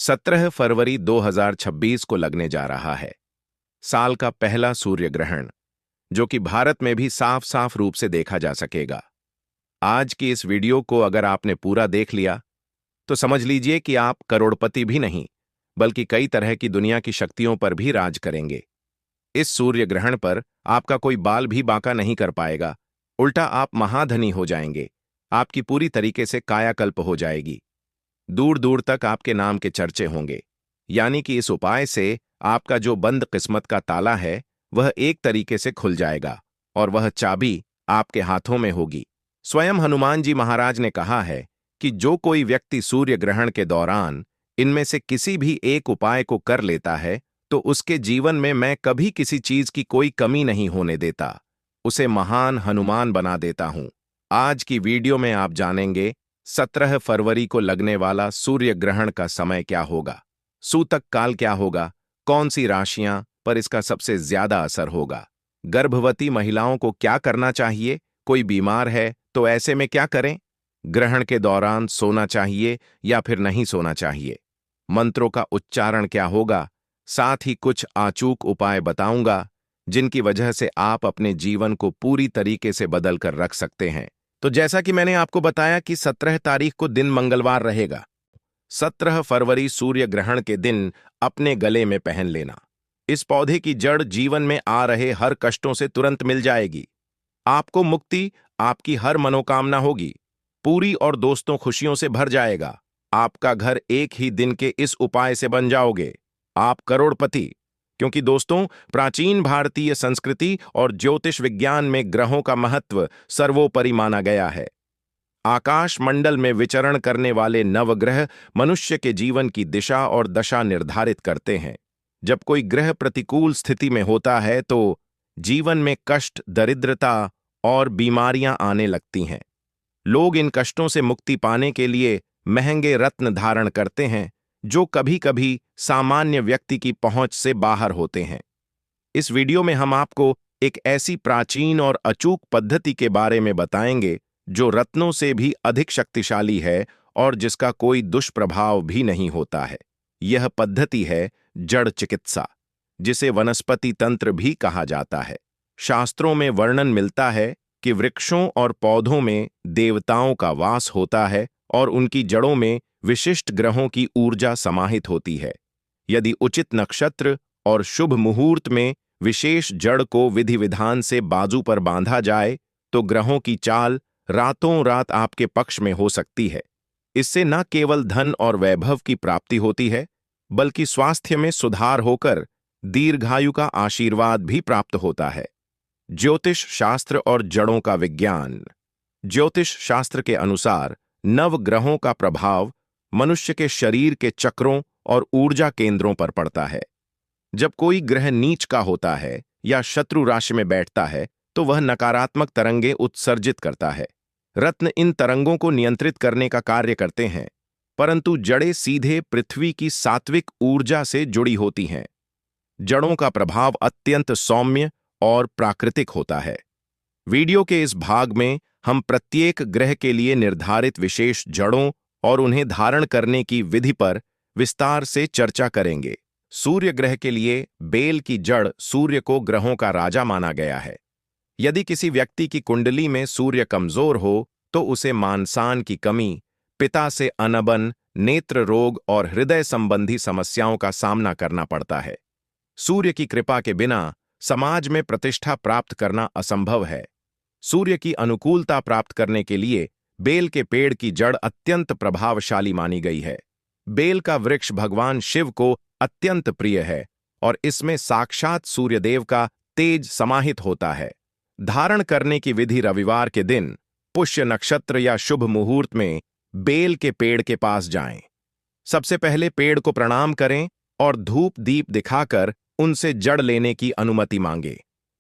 17 फरवरी 2026 को लगने जा रहा है। साल का पहला सूर्य ग्रहण, जो कि भारत में भी साफ साफ रूप से देखा जा सकेगा। आज की इस वीडियो को अगर आपने पूरा देख लिया तो समझ लीजिए कि आप करोड़पति भी नहीं बल्कि कई तरह की दुनिया की शक्तियों पर भी राज करेंगे। इस सूर्य ग्रहण पर आपका कोई बाल भी बांका नहीं कर पाएगा, उल्टा आप महाधनी हो जाएंगे। आपकी पूरी तरीके से कायाकल्प हो जाएगी। दूर दूर तक आपके नाम के चर्चे होंगे। यानी कि इस उपाय से आपका जो बंद किस्मत का ताला है वह एक तरीके से खुल जाएगा और वह चाबी आपके हाथों में होगी। स्वयं हनुमान जी महाराज ने कहा है कि जो कोई व्यक्ति सूर्य ग्रहण के दौरान इनमें से किसी भी एक उपाय को कर लेता है तो उसके जीवन में मैं कभी किसी चीज की कोई कमी नहीं होने देता, उसे महान हनुमान बना देता हूं। आज की वीडियो में आप जानेंगे 17 फरवरी को लगने वाला सूर्य ग्रहण का समय क्या होगा, सूतक काल क्या होगा, कौन सी राशियां पर इसका सबसे ज्यादा असर होगा, गर्भवती महिलाओं को क्या करना चाहिए, कोई बीमार है तो ऐसे में क्या करें, ग्रहण के दौरान सोना चाहिए या फिर नहीं सोना चाहिए, मंत्रों का उच्चारण क्या होगा, साथ ही कुछ अचूक उपाय बताऊंगा जिनकी वजह से आप अपने जीवन को पूरी तरीके से बदल कर रख सकते हैं। तो जैसा कि मैंने आपको बताया कि 17 तारीख को दिन मंगलवार रहेगा। 17 फरवरी सूर्य ग्रहण के दिन अपने गले में पहन लेना। इस पौधे की जड़ जीवन में आ रहे हर कष्टों से तुरंत मिल जाएगी। आपको मुक्ति, आपकी हर मनोकामना होगी पूरी और दोस्तों खुशियों से भर जाएगा। आपका घर एक ही दिन के इस उपाय से बन जाओगे। आप करोड़पति। क्योंकि दोस्तों, प्राचीन भारतीय संस्कृति और ज्योतिष विज्ञान में ग्रहों का महत्व सर्वोपरि माना गया है। आकाश मंडल में विचरण करने वाले नवग्रह मनुष्य के जीवन की दिशा और दशा निर्धारित करते हैं। जब कोई ग्रह प्रतिकूल स्थिति में होता है तो जीवन में कष्ट, दरिद्रता और बीमारियां आने लगती हैं। लोग इन कष्टों से मुक्ति पाने के लिए महंगे रत्न धारण करते हैं जो कभी कभी सामान्य व्यक्ति की पहुंच से बाहर होते हैं। इस वीडियो में हम आपको एक ऐसी प्राचीन और अचूक पद्धति के बारे में बताएंगे जो रत्नों से भी अधिक शक्तिशाली है और जिसका कोई दुष्प्रभाव भी नहीं होता है। यह पद्धति है जड़ चिकित्सा, जिसे वनस्पति तंत्र भी कहा जाता है। शास्त्रों में वर्णन मिलता है कि वृक्षों और पौधों में देवताओं का वास होता है और उनकी जड़ों में विशिष्ट ग्रहों की ऊर्जा समाहित होती है। यदि उचित नक्षत्र और शुभ मुहूर्त में विशेष जड़ को विधि विधान से बाजू पर बांधा जाए तो ग्रहों की चाल रातों रात आपके पक्ष में हो सकती है। इससे न केवल धन और वैभव की प्राप्ति होती है बल्कि स्वास्थ्य में सुधार होकर दीर्घायु का आशीर्वाद भी प्राप्त होता है। ज्योतिष शास्त्र और जड़ों का विज्ञान। ज्योतिष शास्त्र के अनुसार नव ग्रहों का प्रभाव मनुष्य के शरीर के चक्रों और ऊर्जा केंद्रों पर पड़ता है। जब कोई ग्रह नीच का होता है या शत्रु राशि में बैठता है तो वह नकारात्मक तरंगें उत्सर्जित करता है। रत्न इन तरंगों को नियंत्रित करने का कार्य करते हैं, परंतु जड़ें सीधे पृथ्वी की सात्विक ऊर्जा से जुड़ी होती हैं। जड़ों का प्रभाव अत्यंत सौम्य और प्राकृतिक होता है। वीडियो के इस भाग में हम प्रत्येक ग्रह के लिए निर्धारित विशेष जड़ों और उन्हें धारण करने की विधि पर विस्तार से चर्चा करेंगे। सूर्य ग्रह के लिए बेल की जड़ सूर्य को ग्रहों का राजा माना गया है। यदि किसी व्यक्ति की कुंडली में सूर्य कमजोर हो तो उसे मानसान की कमी, पिता से अनबन, नेत्र रोग और हृदय संबंधी समस्याओं का सामना करना पड़ता है। सूर्य की कृपा के बिना समाज में प्रतिष्ठा प्राप्त करना असंभव है। सूर्य की अनुकूलता प्राप्त करने के लिए बेल के पेड़ की जड़ अत्यंत प्रभावशाली मानी गई है। बेल का वृक्ष भगवान शिव को अत्यंत प्रिय है और इसमें साक्षात सूर्यदेव का तेज समाहित होता है। धारण करने की विधि रविवार के दिन पुष्य नक्षत्र या शुभ मुहूर्त में बेल के पेड़ के पास जाएं। सबसे पहले पेड़ को प्रणाम करें और धूप दीप दिखाकर उनसे जड़ लेने की अनुमति मांगे।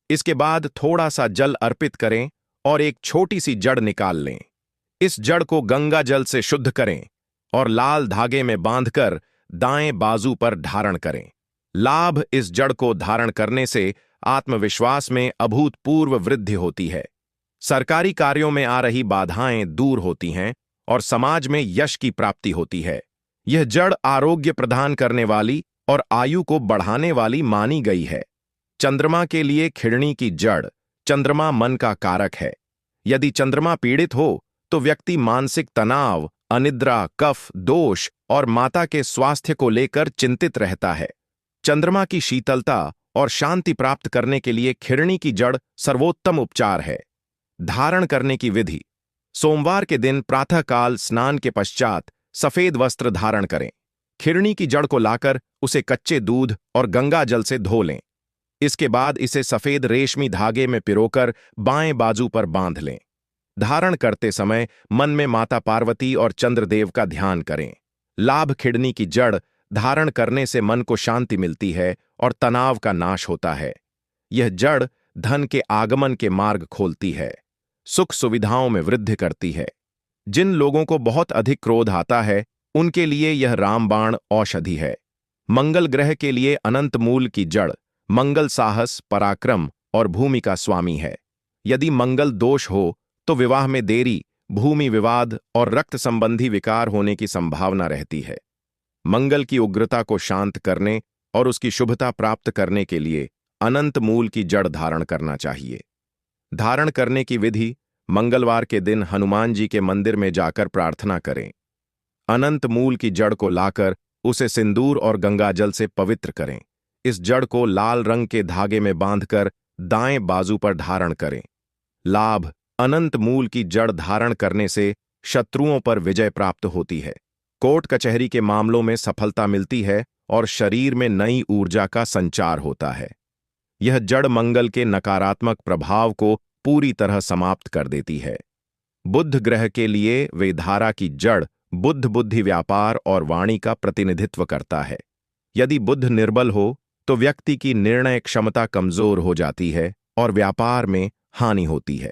इसके बाद थोड़ा सा जल अर्पित करें और एक छोटी सी जड़ निकाल लें। इस जड़ को गंगा जल से शुद्ध करें और लाल धागे में बांधकर दाएं बाजू पर धारण करें। लाभ, इस जड़ को धारण करने से आत्मविश्वास में अभूतपूर्व वृद्धि होती है। सरकारी कार्यों में आ रही बाधाएं दूर होती हैं और समाज में यश की प्राप्ति होती है। यह जड़ आरोग्य प्रदान करने वाली और आयु को बढ़ाने वाली मानी गई है। चंद्रमा के लिए खिड़नी की जड़। चंद्रमा मन का कारक है। यदि चंद्रमा पीड़ित हो तो व्यक्ति मानसिक तनाव, अनिद्रा, कफ, दोष और माता के स्वास्थ्य को लेकर चिंतित रहता है। चंद्रमा की शीतलता और शांति प्राप्त करने के लिए खिड़नी की जड़ सर्वोत्तम उपचार है। धारण करने की विधि। सोमवार के दिन प्रातःकाल स्नान के पश्चात सफेद वस्त्र धारण करें। खिड़नी की जड़ को लाकर उसे कच्चे दूध और गंगा जल से धो लें। इसके बाद इसे सफेद रेशमी धागे में पिरोकर बाएं बाजू पर बांध लें। धारण करते समय मन में माता पार्वती और चंद्रदेव का ध्यान करें। लाभ। खिड़नी की जड़ धारण करने से मन को शांति मिलती है और तनाव का नाश होता है। यह जड़ धन के आगमन के मार्ग खोलती है। सुख सुविधाओं में वृद्धि करती है। जिन लोगों को बहुत अधिक क्रोध आता है उनके लिए यह रामबाण औषधि है। मंगल ग्रह के लिए अनंत मूल की जड़। मंगल साहस, पराक्रम और भूमि का स्वामी है। यदि मंगल दोष हो तो विवाह में देरी, भूमि विवाद और रक्त संबंधी विकार होने की संभावना रहती है। मंगल की उग्रता को शांत करने और उसकी शुभता प्राप्त करने के लिए अनंत मूल की जड़ धारण करना चाहिए। धारण करने की विधि। मंगलवार के दिन हनुमान जी के मंदिर में जाकर प्रार्थना करें। अनंत मूल की जड़ को लाकर उसे सिंदूर और गंगाजल से पवित्र करें। इस जड़ को लाल रंग के धागे में बांधकर दाएं बाजू पर धारण करें। लाभ। अनंत मूल की जड़ धारण करने से शत्रुओं पर विजय प्राप्त होती है। कोर्ट कचहरी के मामलों में सफलता मिलती है और शरीर में नई ऊर्जा का संचार होता है। यह जड़ मंगल के नकारात्मक प्रभाव को पूरी तरह समाप्त कर देती है। बुध ग्रह के लिए वेधारा की जड़ बुध बुद्धि, व्यापार और वाणी का प्रतिनिधित्व करता है। यदि बुध निर्बल हो तो व्यक्ति की निर्णय क्षमता कमजोर हो जाती है और व्यापार में हानि होती है।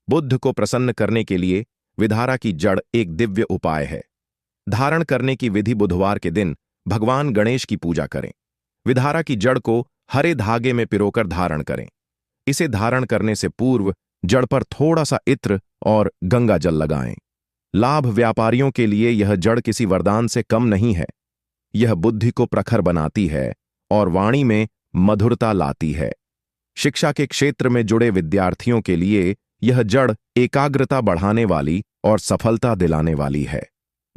बुध को प्रसन्न करने के लिए विधारा की जड़ एक दिव्य उपाय है। धारण करने की विधि। बुधवार के दिन भगवान गणेश की पूजा करें। विधारा की जड़ को हरे धागे में पिरोकर धारण करें। इसे धारण करने से पूर्व जड़ पर थोड़ा सा इत्र और गंगा जल लगाएं। लाभ। व्यापारियों के लिए यह जड़ किसी वरदान से कम नहीं है। यह बुद्धि को प्रखर बनाती है और वाणी में मधुरता लाती है। शिक्षा के क्षेत्र में जुड़े विद्यार्थियों के लिए यह जड़ एकाग्रता बढ़ाने वाली और सफलता दिलाने वाली है।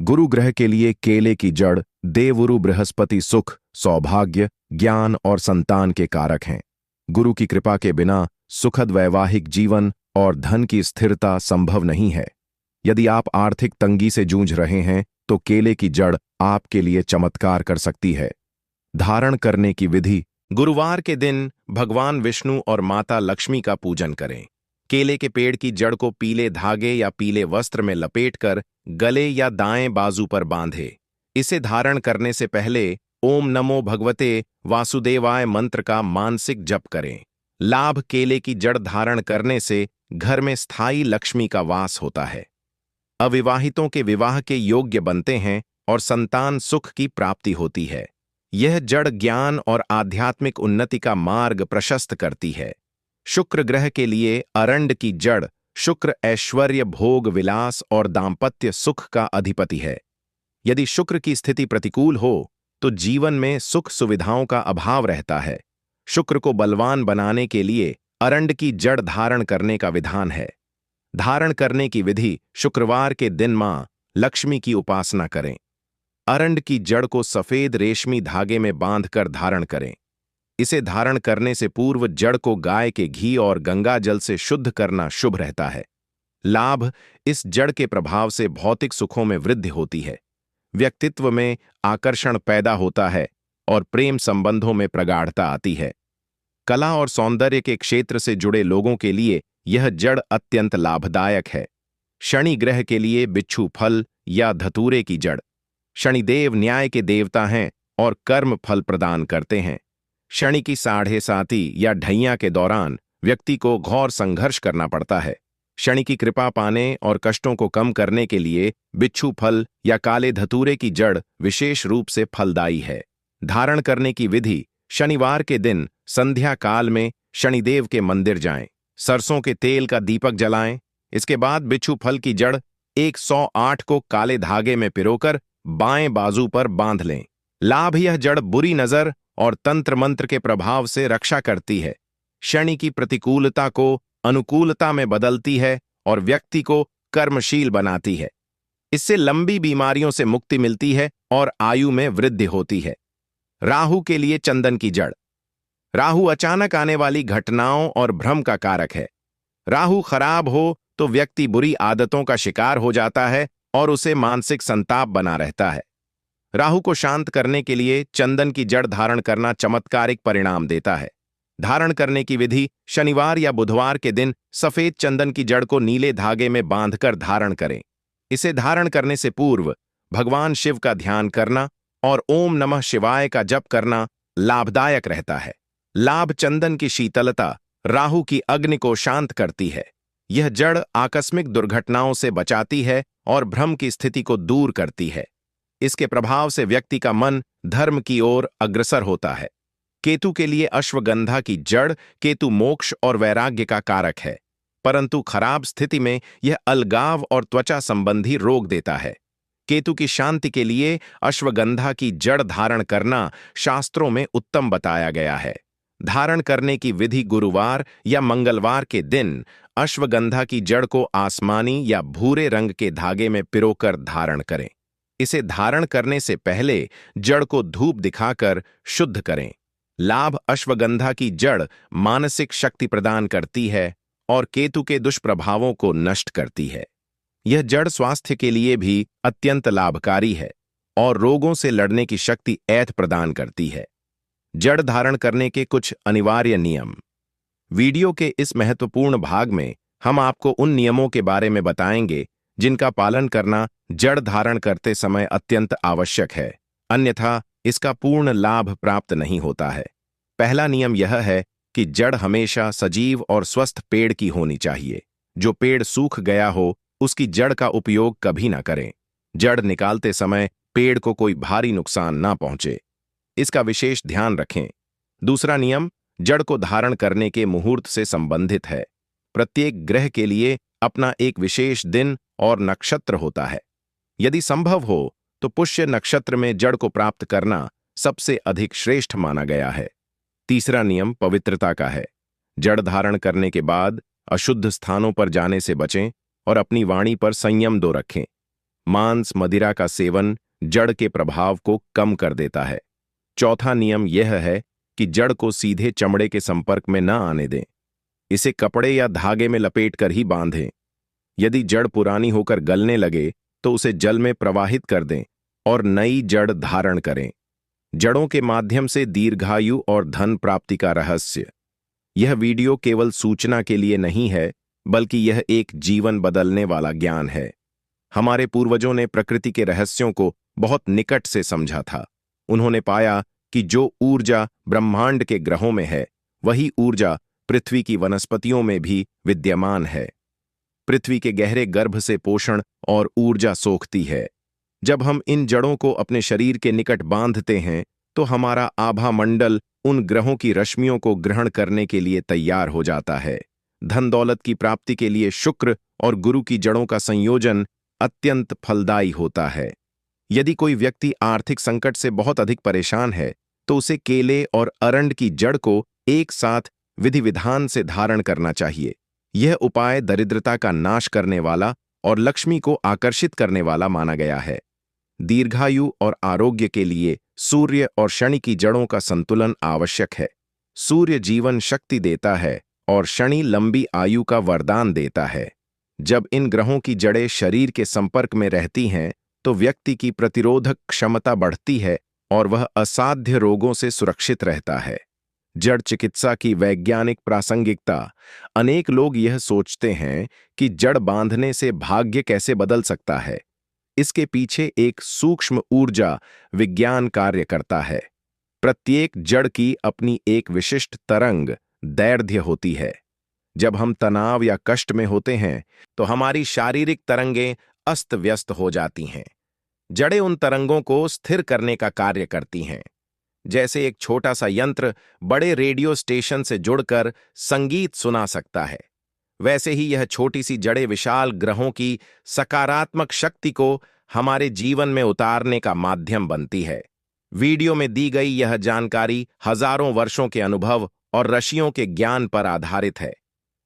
गुरु ग्रह के लिए केले की जड़। देवगुरु बृहस्पति सुख, सौभाग्य, ज्ञान और संतान के कारक हैं। गुरु की कृपा के बिना सुखद वैवाहिक जीवन और धन की स्थिरता संभव नहीं है। यदि आप आर्थिक तंगी से जूझ रहे हैं तो केले की जड़ आपके लिए चमत्कार कर सकती है। धारण करने की विधि। गुरुवार के दिन भगवान विष्णु और माता लक्ष्मी का पूजन करें। केले के पेड़ की जड़ को पीले धागे या पीले वस्त्र में लपेटकर गले या दाएं बाजू पर बांधे। इसे धारण करने से पहले ओम नमो भगवते वासुदेवाय मंत्र का मानसिक जप करें। लाभ। केले की जड़ धारण करने से घर में स्थायी लक्ष्मी का वास होता है। अविवाहितों के विवाह के योग्य बनते हैं और संतान सुख की प्राप्ति होती है। यह जड़ ज्ञान और आध्यात्मिक उन्नति का मार्ग प्रशस्त करती है। शुक्र ग्रह के लिए अरंड की जड़। शुक्र ऐश्वर्य, भोग, विलास और दाम्पत्य सुख का अधिपति है। यदि शुक्र की स्थिति प्रतिकूल हो तो जीवन में सुख सुविधाओं का अभाव रहता है। शुक्र को बलवान बनाने के लिए अरंड की जड़ धारण करने का विधान है। धारण करने की विधि। शुक्रवार के दिन मां लक्ष्मी की उपासना करें। अरंड की जड़ को सफेद रेशमी धागे में बांधकर धारण करें। इसे धारण करने से पूर्व जड़ को गाय के घी और गंगा जल से शुद्ध करना शुभ रहता है। लाभ। इस जड़ के प्रभाव से भौतिक सुखों में वृद्धि होती है। व्यक्तित्व में आकर्षण पैदा होता है और प्रेम संबंधों में प्रगाढ़ता आती है। कला और सौंदर्य के क्षेत्र से जुड़े लोगों के लिए यह जड़ अत्यंत लाभदायक है। शनि ग्रह के लिए बिच्छू फल या धतूरे की जड़। शनिदेव न्याय के देवता हैं और कर्म फल प्रदान करते हैं। शनि की साढ़े साती या ढैया के दौरान व्यक्ति को घोर संघर्ष करना पड़ता है। शनि की कृपा पाने और कष्टों को कम करने के लिए बिच्छू फल या काले धतूरे की जड़ विशेष रूप से फलदायी है। धारण करने की विधि। शनिवार के दिन संध्या काल में शनिदेव के मंदिर जाएं। सरसों के तेल का दीपक जलाएं। इसके बाद बिच्छू फल की जड़ 108 को काले धागे में पिरोकर बाएं बाजू पर बांध लें। लाभ: यह जड़ बुरी नजर और तंत्र मंत्र के प्रभाव से रक्षा करती है। शनि की प्रतिकूलता को अनुकूलता में बदलती है और व्यक्ति को कर्मशील बनाती है। इससे लंबी बीमारियों से मुक्ति मिलती है और आयु में वृद्धि होती है। राहु के लिए चंदन की जड़: राहु अचानक आने वाली घटनाओं और भ्रम का कारक है। राहु खराब हो तो व्यक्ति बुरी आदतों का शिकार हो जाता है और उसे मानसिक संताप बना रहता है। राहु को शांत करने के लिए चंदन की जड़ धारण करना चमत्कारिक परिणाम देता है। धारण करने की विधि: शनिवार या बुधवार के दिन सफेद चंदन की जड़ को नीले धागे में बांधकर धारण करें। इसे धारण करने से पूर्व भगवान शिव का ध्यान करना और ओम नमः शिवाय का जप करना लाभदायक रहता है। लाभ: चंदन की शीतलता राहु की अग्नि को शांत करती है। यह जड़ आकस्मिक दुर्घटनाओं से बचाती है और भ्रम की स्थिति को दूर करती है। इसके प्रभाव से व्यक्ति का मन धर्म की ओर अग्रसर होता है। केतु के लिए अश्वगंधा की जड़: केतु मोक्ष और वैराग्य का कारक है, परंतु खराब स्थिति में यह अलगाव और त्वचा संबंधी रोग देता है। केतु की शांति के लिए अश्वगंधा की जड़ धारण करना शास्त्रों में उत्तम बताया गया है। धारण करने की विधि: गुरुवार या मंगलवार के दिन अश्वगंधा की जड़ को आसमानी या भूरे रंग के धागे में पिरोकर धारण करें। इसे धारण करने से पहले जड़ को धूप दिखाकर शुद्ध करें। लाभ: अश्वगंधा की जड़ मानसिक शक्ति प्रदान करती है और केतु के दुष्प्रभावों को नष्ट करती है। यह जड़ स्वास्थ्य के लिए भी अत्यंत लाभकारी है और रोगों से लड़ने की शक्ति ऐत प्रदान करती है। जड़ धारण करने के कुछ अनिवार्य नियम: वीडियो के इस महत्वपूर्ण भाग में हम आपको उन नियमों के बारे में बताएंगे जिनका पालन करना जड़ धारण करते समय अत्यंत आवश्यक है, अन्यथा इसका पूर्ण लाभ प्राप्त नहीं होता है। पहला नियम यह है कि जड़ हमेशा सजीव और स्वस्थ पेड़ की होनी चाहिए। जो पेड़ सूख गया हो उसकी जड़ का उपयोग कभी ना करें। जड़ निकालते समय पेड़ को कोई भारी नुकसान ना पहुंचे, इसका विशेष ध्यान रखें। दूसरा नियम जड़ को धारण करने के मुहूर्त से संबंधित है। प्रत्येक ग्रह के लिए अपना एक विशेष दिन और नक्षत्र होता है। यदि संभव हो तो पुष्य नक्षत्र में जड़ को प्राप्त करना सबसे अधिक श्रेष्ठ माना गया है। तीसरा नियम पवित्रता का है। जड़ धारण करने के बाद अशुद्ध स्थानों पर जाने से बचें और अपनी वाणी पर संयम दो रखें। मांस मदिरा का सेवन जड़ के प्रभाव को कम कर देता है। चौथा नियम यह है कि जड़ को सीधे चमड़े के संपर्क में न आने दें। इसे कपड़े या धागे में लपेटकर ही बांधें। यदि जड़ पुरानी होकर गलने लगे तो उसे जल में प्रवाहित कर दें और नई जड़ धारण करें। जड़ों के माध्यम से दीर्घायु और धन प्राप्ति का रहस्य। यह वीडियो केवल सूचना के लिए नहीं है, बल्कि यह एक जीवन बदलने वाला ज्ञान है। हमारे पूर्वजों ने प्रकृति के रहस्यों को बहुत निकट से समझा था। उन्होंने पाया कि जो ऊर्जा ब्रह्मांड के ग्रहों में है, वही ऊर्जा पृथ्वी की वनस्पतियों में भी विद्यमान है। पृथ्वी के गहरे गर्भ से पोषण और ऊर्जा सोखती है। जब हम इन जड़ों को अपने शरीर के निकट बांधते हैं तो हमारा आभा मंडल उन ग्रहों की रश्मियों को ग्रहण करने के लिए तैयार हो जाता है। धन दौलत की प्राप्ति के लिए शुक्र और गुरु की जड़ों का संयोजन अत्यंत फलदायी होता है। यदि कोई व्यक्ति आर्थिक संकट से बहुत अधिक परेशान है तो उसे केले और अरंड की जड़ को एक साथ विधि विधान से धारण करना चाहिए। यह उपाय दरिद्रता का नाश करने वाला और लक्ष्मी को आकर्षित करने वाला माना गया है। दीर्घायु और आरोग्य के लिए सूर्य और शनि की जड़ों का संतुलन आवश्यक है। सूर्य जीवन शक्ति देता है और शनि लंबी आयु का वरदान देता है। जब इन ग्रहों की जड़ें शरीर के संपर्क में रहती हैं तो व्यक्ति की प्रतिरोधक क्षमता बढ़ती है और वह असाध्य रोगों से सुरक्षित रहता है। जड़ चिकित्सा की वैज्ञानिक प्रासंगिकता। अनेक लोग यह सोचते हैं कि जड़ बांधने से भाग्य कैसे बदल सकता है। इसके पीछे एक सूक्ष्म ऊर्जा विज्ञान कार्य करता है। प्रत्येक जड़ की अपनी एक विशिष्ट तरंग दैर्ध्य होती है। जब हम तनाव या कष्ट में होते हैं तो हमारी शारीरिक तरंगें अस्त व्यस्त हो जाती हैं। जड़ें उन तरंगों को स्थिर करने का कार्य करती हैं। जैसे एक छोटा सा यंत्र बड़े रेडियो स्टेशन से जुड़कर संगीत सुना सकता है, वैसे ही यह छोटी सी जड़ें विशाल ग्रहों की सकारात्मक शक्ति को हमारे जीवन में उतारने का माध्यम बनती है। वीडियो में दी गई यह जानकारी हजारों वर्षों के अनुभव और ऋषियों के ज्ञान पर आधारित है।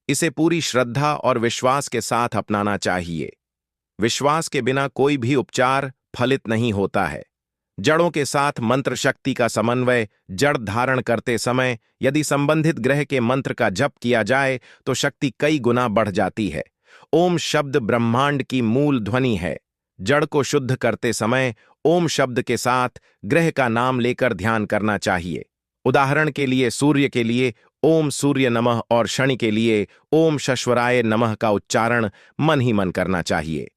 इसे पूरी श्रद्धा और विश्वास के साथ अपनाना चाहिए। विश्वास के बिना कोई भी उपचार फलित नहीं होता है। जड़ों के साथ मंत्र शक्ति का समन्वय। जड़ धारण करते समय यदि संबंधित ग्रह के मंत्र का जप किया जाए तो शक्ति कई गुना बढ़ जाती है। ओम शब्द ब्रह्मांड की मूल ध्वनि है। जड़ को शुद्ध करते समय ओम शब्द के साथ ग्रह का नाम लेकर ध्यान करना चाहिए। उदाहरण के लिए सूर्य के लिए ओम सूर्य नमः और शनि के लिए ओम शश्वराय नमः का उच्चारण मन ही मन करना चाहिए।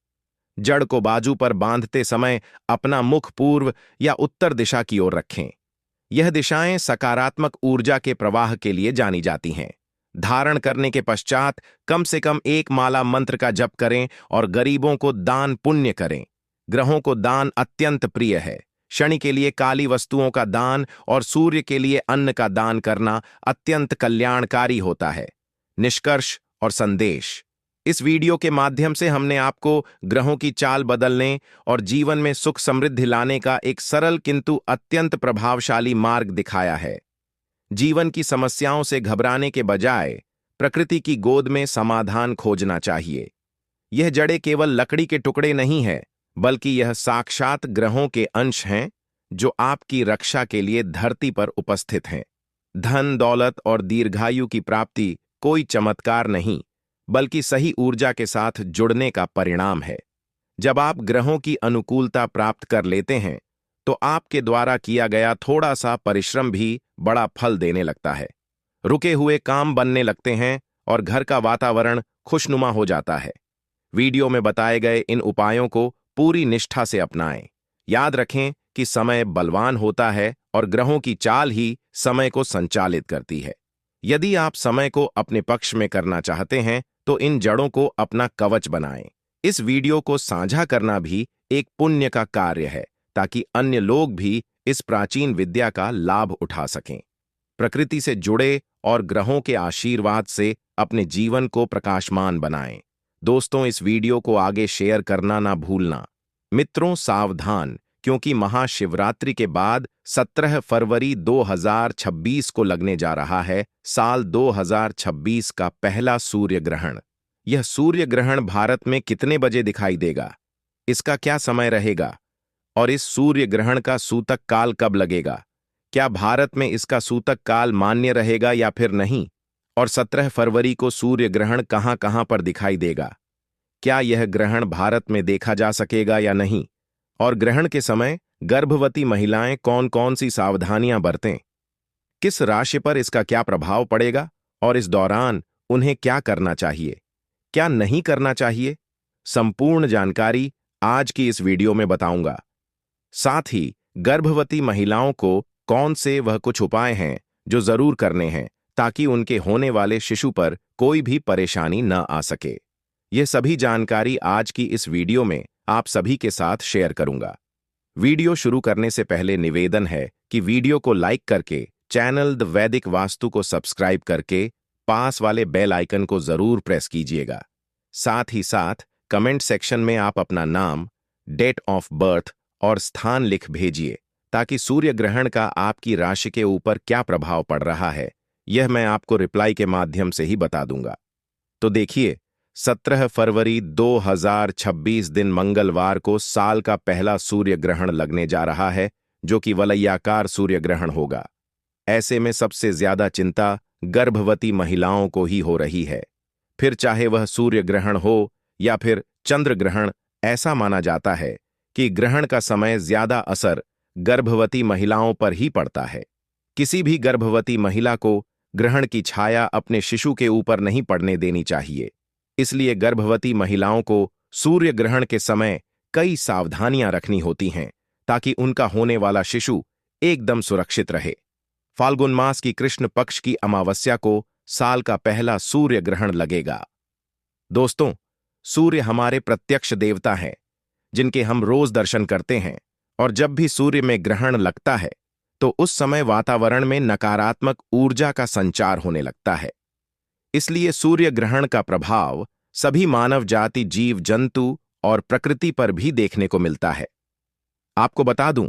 जड़ को बाजू पर बांधते समय अपना मुख पूर्व या उत्तर दिशा की ओर रखें। यह दिशाएं सकारात्मक ऊर्जा के प्रवाह के लिए जानी जाती हैं। धारण करने के पश्चात कम से कम एक माला मंत्र का जप करें और गरीबों को दान पुण्य करें। ग्रहों को दान अत्यंत प्रिय है। शनि के लिए काली वस्तुओं का दान और सूर्य के लिए अन्न का दान करना अत्यंत कल्याणकारी होता है। निष्कर्ष और संदेश। इस वीडियो के माध्यम से हमने आपको ग्रहों की चाल बदलने और जीवन में सुख समृद्धि लाने का एक सरल किंतु अत्यंत प्रभावशाली मार्ग दिखाया है। जीवन की समस्याओं से घबराने के बजाय प्रकृति की गोद में समाधान खोजना चाहिए। यह जड़ें केवल लकड़ी के टुकड़े नहीं है, बल्कि यह साक्षात ग्रहों के अंश हैं जो आपकी रक्षा के लिए धरती पर उपस्थित हैं। धन, दौलत और दीर्घायु की प्राप्ति कोई चमत्कार नहीं, बल्कि सही ऊर्जा के साथ जुड़ने का परिणाम है। जब आप ग्रहों की अनुकूलता प्राप्त कर लेते हैं तो आपके द्वारा किया गया थोड़ा सा परिश्रम भी बड़ा फल देने लगता है। रुके हुए काम बनने लगते हैं और घर का वातावरण खुशनुमा हो जाता है। वीडियो में बताए गए इन उपायों को पूरी निष्ठा से अपनाएं। याद रखें कि समय बलवान होता है और ग्रहों की चाल ही समय को संचालित करती है। यदि आप समय को अपने पक्ष में करना चाहते हैं तो इन जड़ों को अपना कवच बनाएं। इस वीडियो को साझा करना भी एक पुण्य का कार्य है ताकि अन्य लोग भी इस प्राचीन विद्या का लाभ उठा सकें। प्रकृति से जुड़े और ग्रहों के आशीर्वाद से अपने जीवन को प्रकाशमान बनाएं। दोस्तों, इस वीडियो को आगे शेयर करना ना भूलना। मित्रों, सावधान, क्योंकि महाशिवरात्रि के बाद 17 फरवरी 2026 को लगने जा रहा है साल 2026 का पहला सूर्य ग्रहण। यह सूर्य ग्रहण भारत में कितने बजे दिखाई देगा, इसका क्या समय रहेगा और इस सूर्य ग्रहण का सूतक काल कब लगेगा? क्या भारत में इसका सूतक काल मान्य रहेगा या फिर नहीं? और 17 फरवरी को सूर्य ग्रहण कहां कहां पर दिखाई देगा? क्या यह ग्रहण भारत में देखा जा सकेगा या नहीं? और ग्रहण के समय गर्भवती महिलाएं कौन कौन सी सावधानियां बरतें? किस राशि पर इसका क्या प्रभाव पड़ेगा और इस दौरान उन्हें क्या करना चाहिए, क्या नहीं करना चाहिए? संपूर्ण जानकारी आज की इस वीडियो में बताऊंगा। साथ ही गर्भवती महिलाओं को कौन से वह कुछ उपाय हैं जो जरूर करने हैं ताकि उनके होने वाले शिशु पर कोई भी परेशानी न आ सके। यह सभी जानकारी आज की इस वीडियो में आप सभी के साथ शेयर करूंगा। वीडियो शुरू करने से पहले निवेदन है कि वीडियो को लाइक करके चैनल द वैदिक वास्तु को सब्सक्राइब करके पास वाले बेल आइकन को जरूर प्रेस कीजिएगा। साथ ही साथ कमेंट सेक्शन में आप अपना नाम, डेट ऑफ बर्थ और स्थान लिख भेजिए ताकि सूर्य ग्रहण का आपकी राशि के ऊपर क्या प्रभाव पड़ रहा है यह मैं आपको रिप्लाई के माध्यम से ही बता दूंगा। तो देखिए, 17 फरवरी 2026 दिन मंगलवार को साल का पहला सूर्य ग्रहण लगने जा रहा है, जो कि वलयाकार सूर्य ग्रहण होगा। ऐसे में सबसे ज्यादा चिंता गर्भवती महिलाओं को ही हो रही है। फिर चाहे वह सूर्य ग्रहण हो या फिर चंद्र ग्रहण, ऐसा माना जाता है कि ग्रहण का समय ज्यादा असर गर्भवती महिलाओं पर ही पड़ता है। किसी भी गर्भवती महिला को ग्रहण की छाया अपने शिशु के ऊपर नहीं पड़ने देनी चाहिए। इसलिए गर्भवती महिलाओं को सूर्य ग्रहण के समय कई सावधानियां रखनी होती हैं ताकि उनका होने वाला शिशु एकदम सुरक्षित रहे। फाल्गुन मास की कृष्ण पक्ष की अमावस्या को साल का पहला सूर्य ग्रहण लगेगा। दोस्तों, सूर्य हमारे प्रत्यक्ष देवता हैं जिनके हम रोज दर्शन करते हैं, और जब भी सूर्य में ग्रहण लगता है तो उस समय वातावरण में नकारात्मक ऊर्जा का संचार होने लगता है। इसलिए सूर्य ग्रहण का प्रभाव सभी मानव जाति, जीव जंतु और प्रकृति पर भी देखने को मिलता है। आपको बता दूं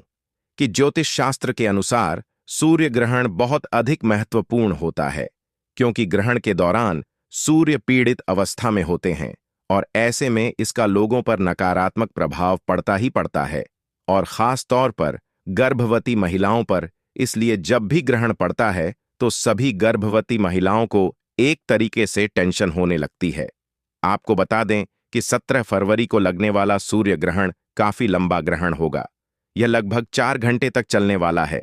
कि ज्योतिष शास्त्र के अनुसार सूर्य ग्रहण बहुत अधिक महत्वपूर्ण होता है, क्योंकि ग्रहण के दौरान सूर्य पीड़ित अवस्था में होते हैं और ऐसे में इसका लोगों पर नकारात्मक प्रभाव पड़ता ही पड़ता है, और खास तौर पर गर्भवती महिलाओं पर। इसलिए जब भी ग्रहण पड़ता है तो सभी गर्भवती महिलाओं को एक तरीके से टेंशन होने लगती है। आपको बता दें कि 17 फरवरी को लगने वाला सूर्य ग्रहण काफी लंबा ग्रहण होगा। यह लगभग 4 घंटे तक चलने वाला है।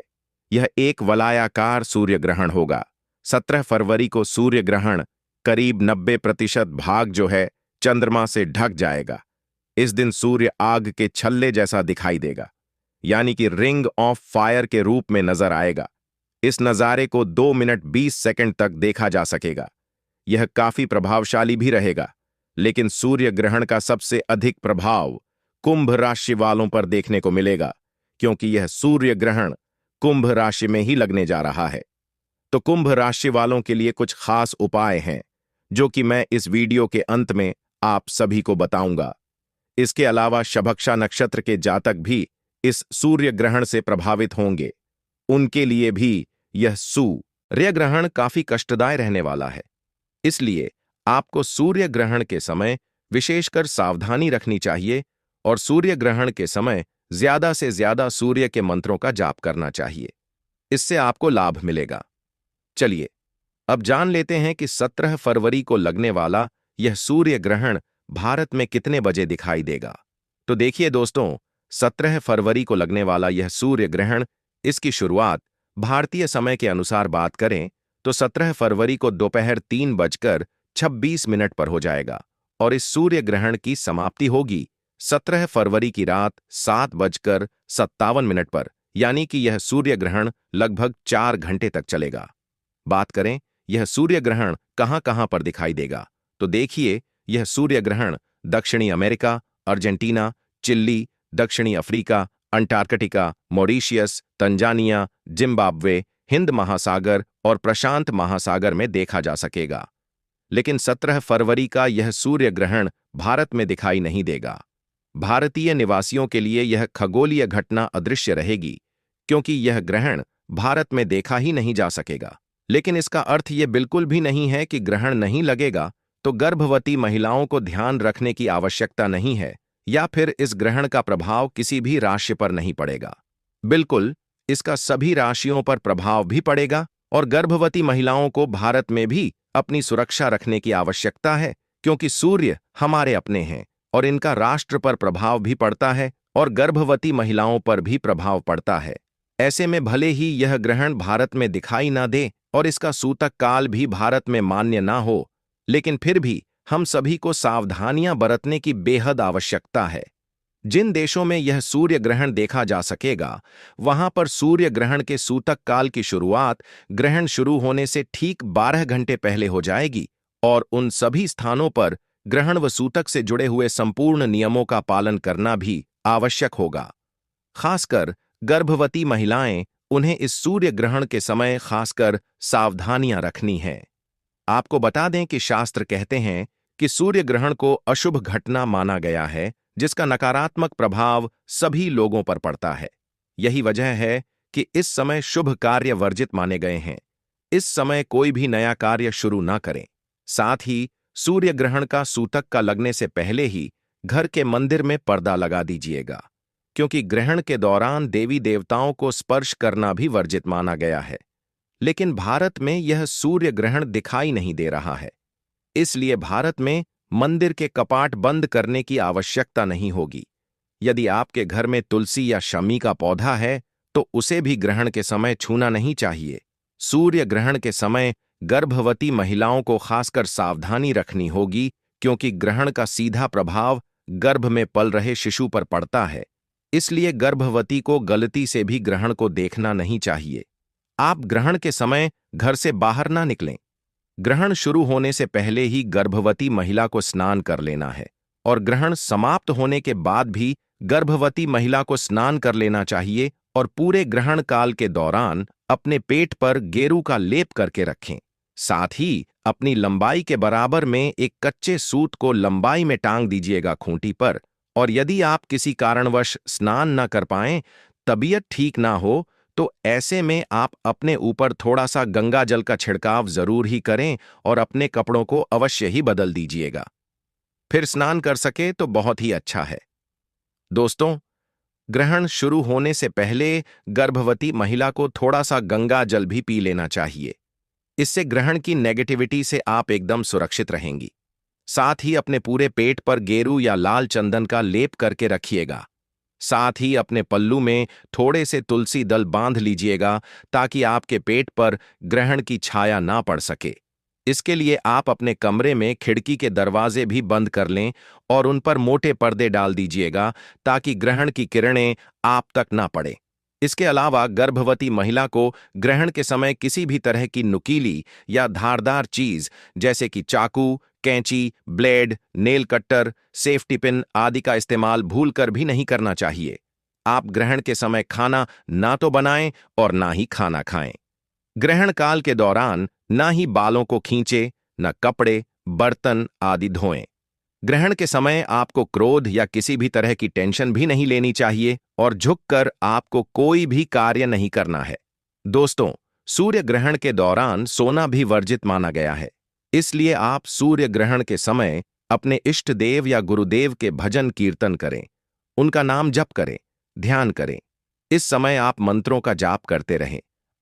यह एक वलयाकार सूर्य ग्रहण होगा। 17 फरवरी को सूर्य ग्रहण करीब 90% भाग जो है चंद्रमा से ढक जाएगा। इस दिन सूर्य आग के छल्ले जैसा दिखाई देगा, यानी कि रिंग ऑफ फायर के रूप में नजर आएगा। इस नजारे को 2 मिनट 20 सेकंड तक देखा जा सकेगा। यह काफी प्रभावशाली भी रहेगा, लेकिन सूर्य ग्रहण का सबसे अधिक प्रभाव कुंभ राशि वालों पर देखने को मिलेगा, क्योंकि यह सूर्य ग्रहण कुंभ राशि में ही लगने जा रहा है। तो कुंभ राशि वालों के लिए कुछ खास उपाय हैं, जो कि मैं इस वीडियो के अंत में आप सभी को बताऊंगा। इसके अलावा शभक्षा नक्षत्र के जातक भी इस सूर्य ग्रहण से प्रभावित होंगे। उनके लिए भी यह सूर्य ग्रहण काफी कष्टदायक रहने वाला है। इसलिए आपको सूर्य ग्रहण के समय विशेषकर सावधानी रखनी चाहिए और सूर्य ग्रहण के समय ज्यादा से ज्यादा सूर्य के मंत्रों का जाप करना चाहिए। इससे आपको लाभ मिलेगा। चलिए अब जान लेते हैं कि 17 फरवरी को लगने वाला यह सूर्य ग्रहण भारत में कितने बजे दिखाई देगा। तो देखिए दोस्तों, 17 फरवरी को लगने वाला यह सूर्य ग्रहण, इसकी शुरुआत भारतीय समय के अनुसार बात करें तो 17 फरवरी को दोपहर 3:26 पर हो जाएगा और इस सूर्य ग्रहण की समाप्ति होगी 17 फरवरी की रात 7:57 पर, यानी कि यह सूर्य ग्रहण लगभग 4 घंटे तक चलेगा। बात करें यह सूर्य ग्रहण कहां पर दिखाई देगा, तो देखिए यह सूर्य ग्रहण दक्षिणी अमेरिका, अर्जेंटीना, चिली, दक्षिणी Africa, Antarctica, Mauritius, Tanzania, Zimbabwe, Hind महासागर और प्रशांत महासागर में देखा जा सकेगा। लेकिन 17 फरवरी का यह सूर्य ग्रहण भारत में दिखाई नहीं देगा। भारतीय निवासियों के लिए यह खगोलीय घटना अदृश्य रहेगी, क्योंकि यह ग्रहण भारत में देखा ही नहीं जा सकेगा। लेकिन इसका अर्थ यह बिल्कुल भी नहीं है कि ग्रहण नहीं लगेगा तो गर्भवती महिलाओं को ध्यान रखने की आवश्यकता नहीं है, या फिर इस ग्रहण का प्रभाव किसी भी राशि पर नहीं पड़ेगा। बिल्कुल, इसका सभी राशियों पर प्रभाव भी पड़ेगा और गर्भवती महिलाओं को भारत में भी अपनी सुरक्षा रखने की आवश्यकता है, क्योंकि सूर्य हमारे अपने हैं और इनका राष्ट्र पर प्रभाव भी पड़ता है और गर्भवती महिलाओं पर भी प्रभाव पड़ता है। ऐसे में भले ही यह ग्रहण भारत में दिखाई ना दे और इसका सूतक काल भी भारत में मान्य ना हो, लेकिन फिर भी हम सभी को सावधानियां बरतने की बेहद आवश्यकता है। जिन देशों में यह सूर्य ग्रहण देखा जा सकेगा, वहां पर सूर्य ग्रहण के सूतक काल की शुरुआत ग्रहण शुरू होने से ठीक 12 घंटे पहले हो जाएगी और उन सभी स्थानों पर ग्रहण व सूतक से जुड़े हुए संपूर्ण नियमों का पालन करना भी आवश्यक होगा। खासकर गर्भवती महिलाएं, उन्हें इस सूर्य ग्रहण के समय खासकर सावधानियां रखनी हैं। आपको बता दें कि शास्त्र कहते हैं कि सूर्य ग्रहण को अशुभ घटना माना गया है, जिसका नकारात्मक प्रभाव सभी लोगों पर पड़ता है। यही वजह है कि इस समय शुभ कार्य वर्जित माने गए हैं। इस समय कोई भी नया कार्य शुरू ना करें। साथ ही सूर्य ग्रहण का सूतक का लगने से पहले ही घर के मंदिर में पर्दा लगा दीजिएगा, क्योंकि ग्रहण के दौरान देवी देवताओं को स्पर्श करना भी वर्जित माना गया है। लेकिन भारत में यह सूर्य ग्रहण दिखाई नहीं दे रहा है, इसलिए भारत में मंदिर के कपाट बंद करने की आवश्यकता नहीं होगी। यदि आपके घर में तुलसी या शमी का पौधा है तो उसे भी ग्रहण के समय छूना नहीं चाहिए। सूर्य ग्रहण के समय गर्भवती महिलाओं को खासकर सावधानी रखनी होगी, क्योंकि ग्रहण का सीधा प्रभाव गर्भ में पल रहे शिशु पर पड़ता है। इसलिए गर्भवती को गलती से भी ग्रहण को देखना नहीं चाहिए। आप ग्रहण के समय घर से बाहर ना निकलें। ग्रहण शुरू होने से पहले ही गर्भवती महिला को स्नान कर लेना है और ग्रहण समाप्त होने के बाद भी गर्भवती महिला को स्नान कर लेना चाहिए और पूरे ग्रहण काल के दौरान अपने पेट पर गेरू का लेप करके रखें। साथ ही अपनी लंबाई के बराबर में एक कच्चे सूत को लंबाई में टांग दीजिएगा खूंटी पर और यदि आप किसी कारणवश स्नान न कर पाएं, तबीयत ठीक ना हो, तो ऐसे में आप अपने ऊपर थोड़ा सा गंगा जल का छिड़काव जरूर ही करें और अपने कपड़ों को अवश्य ही बदल दीजिएगा। फिर स्नान कर सके तो बहुत ही अच्छा है। दोस्तों, ग्रहण शुरू होने से पहले गर्भवती महिला को थोड़ा सा गंगा जल भी पी लेना चाहिए। इससे ग्रहण की नेगेटिविटी से आप एकदम सुरक्षित रहेंगी। साथ ही अपने पूरे पेट पर गेरू या लाल चंदन का लेप करके रखिएगा। साथ ही अपने पल्लू में थोड़े से तुलसी दल बांध लीजिएगा ताकि आपके पेट पर ग्रहण की छाया ना पड़ सके। इसके लिए आप अपने कमरे में खिड़की के दरवाजे भी बंद कर लें और उन पर मोटे पर्दे डाल दीजिएगा ताकि ग्रहण की किरणें आप तक ना पड़े। इसके अलावा गर्भवती महिला को ग्रहण के समय किसी भी तरह की नुकीली या धारदार चीज जैसे कि चाकू, कैंची, ब्लेड, नेल कट्टर, सेफ्टी पिन आदि का इस्तेमाल भूलकर भी नहीं करना चाहिए। आप ग्रहण के समय खाना ना तो बनाएं और ना ही खाना खाएं। ग्रहण काल के दौरान ना ही बालों को खींचे, न कपड़े, बर्तन आदि धोएं। ग्रहण के समय आपको क्रोध या किसी भी तरह की टेंशन भी नहीं लेनी चाहिए और झुककर आपको कोई भी कार्य नहीं करना है। दोस्तों, सूर्य ग्रहण के दौरान सोना भी वर्जित माना गया है। इसलिए आप सूर्य ग्रहण के समय अपने इष्ट देव या गुरुदेव के भजन कीर्तन करें, उनका नाम जप करें, ध्यान करें। इस समय आप मंत्रों का जाप करते रहें।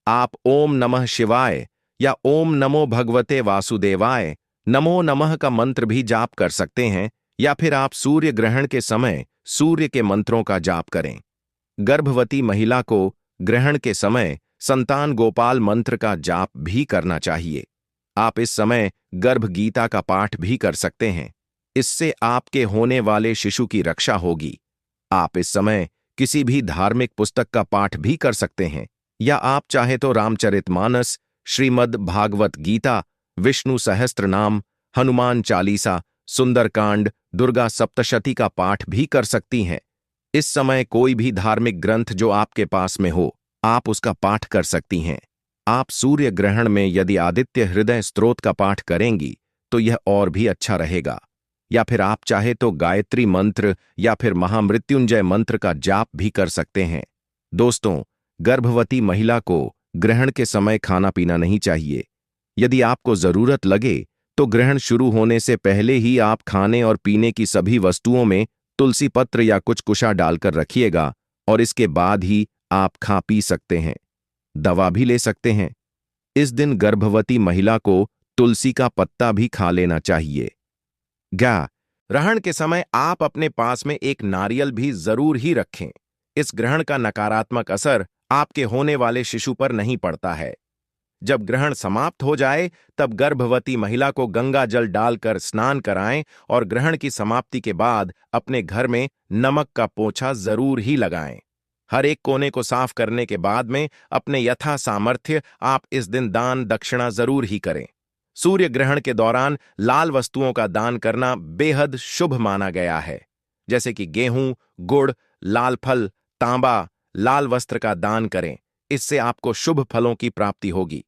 आप ओम नमः शिवाय या ओम नमो भगवते वासुदेवाय नमो नमः का मंत्र भी जाप कर सकते हैं, या फिर आप सूर्य ग्रहण के समय सूर्य के मंत्रों का जाप करें। गर्भवती महिला को ग्रहण के समय संतान गोपाल मंत्र का जाप भी करना चाहिए। आप इस समय गर्भ गीता का पाठ भी कर सकते हैं। इससे आपके होने वाले शिशु की रक्षा होगी। आप इस समय किसी भी धार्मिक पुस्तक का पाठ भी कर सकते हैं, या आप चाहे तो रामचरितमानस, श्रीमद् भागवत गीता, विष्णु सहस्त्र नाम, हनुमान चालीसा, सुंदरकांड, दुर्गा सप्तशती का पाठ भी कर सकती हैं। इस समय कोई भी धार्मिक ग्रंथ जो आपके पास में हो, आप उसका पाठ कर सकती हैं। आप सूर्य ग्रहण में यदि आदित्य हृदय स्तोत्र का पाठ करेंगी तो यह और भी अच्छा रहेगा, या फिर आप चाहे तो गायत्री मंत्र या फिर महामृत्युंजय मंत्र का जाप भी कर सकते हैं। दोस्तों, गर्भवती महिला को ग्रहण के समय खाना पीना नहीं चाहिए। यदि आपको जरूरत लगे तो ग्रहण शुरू होने से पहले ही आप खाने और पीने की सभी वस्तुओं में तुलसी पत्र या कुछ कुशा डालकर रखिएगा और इसके बाद ही आप खा पी सकते हैं। दवा भी ले सकते हैं। इस दिन गर्भवती महिला को तुलसी का पत्ता भी खा लेना चाहिए। ग्रहण के समय आप अपने पास में एक नारियल भी जरूर ही रखें। इस ग्रहण का नकारात्मक असर आपके होने वाले शिशु पर नहीं पड़ता है। जब ग्रहण समाप्त हो जाए तब गर्भवती महिला को गंगा जल डालकर स्नान कराएं और ग्रहण की समाप्ति के बाद अपने घर में नमक का पोंछा जरूर ही लगाएं। हर एक कोने को साफ करने के बाद में अपने यथा सामर्थ्य आप इस दिन दान दक्षिणा जरूर ही करें। सूर्य ग्रहण के दौरान लाल वस्तुओं का दान करना बेहद शुभ माना गया है, जैसे कि गेहूं, गुड़, लाल फल, तांबा, लाल वस्त्र का दान करें। इससे आपको शुभ फलों की प्राप्ति होगी।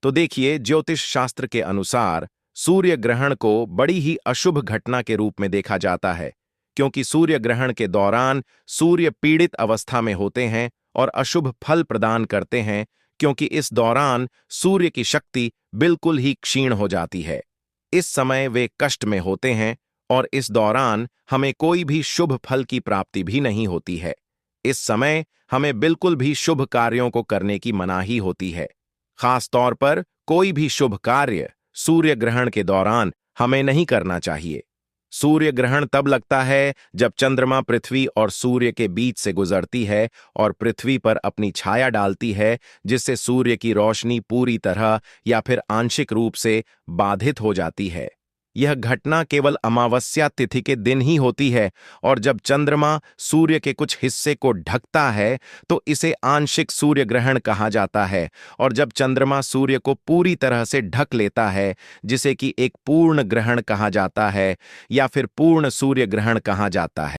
तो देखिए, ज्योतिष शास्त्र के अनुसार सूर्य ग्रहण को बड़ी ही अशुभ घटना के रूप में देखा जाता है, क्योंकि सूर्य ग्रहण के दौरान सूर्य पीड़ित अवस्था में होते हैं और अशुभ फल प्रदान करते हैं, क्योंकि इस दौरान सूर्य की शक्ति बिल्कुल ही क्षीण हो जाती है। इस समय वे कष्ट में होते हैं और इस दौरान हमें कोई भी शुभ फल की प्राप्ति भी नहीं होती है। इस समय हमें बिल्कुल भी शुभ कार्यों को करने की मनाही होती है। खास तौर पर कोई भी शुभ कार्य सूर्य ग्रहण के दौरान हमें नहीं करना चाहिए। सूर्य ग्रहण तब लगता है जब चंद्रमा पृथ्वी और सूर्य के बीच से गुजरती है और पृथ्वी पर अपनी छाया डालती है, जिससे सूर्य की रोशनी पूरी तरह या फिर आंशिक रूप से बाधित हो जाती है। यह घटना केवल अमावस्या तिथि के दिन ही होती है और जब चंद्रमा सूर्य के कुछ हिस्से को ढकता है तो इसे आंशिक सूर्य ग्रहण कहा जाता है, और जब चंद्रमा सूर्य को पूरी तरह से ढक लेता है, जिसे कि एक पूर्ण ग्रहण कहा जाता है या फिर पूर्ण सूर्य ग्रहण कहा जाता है।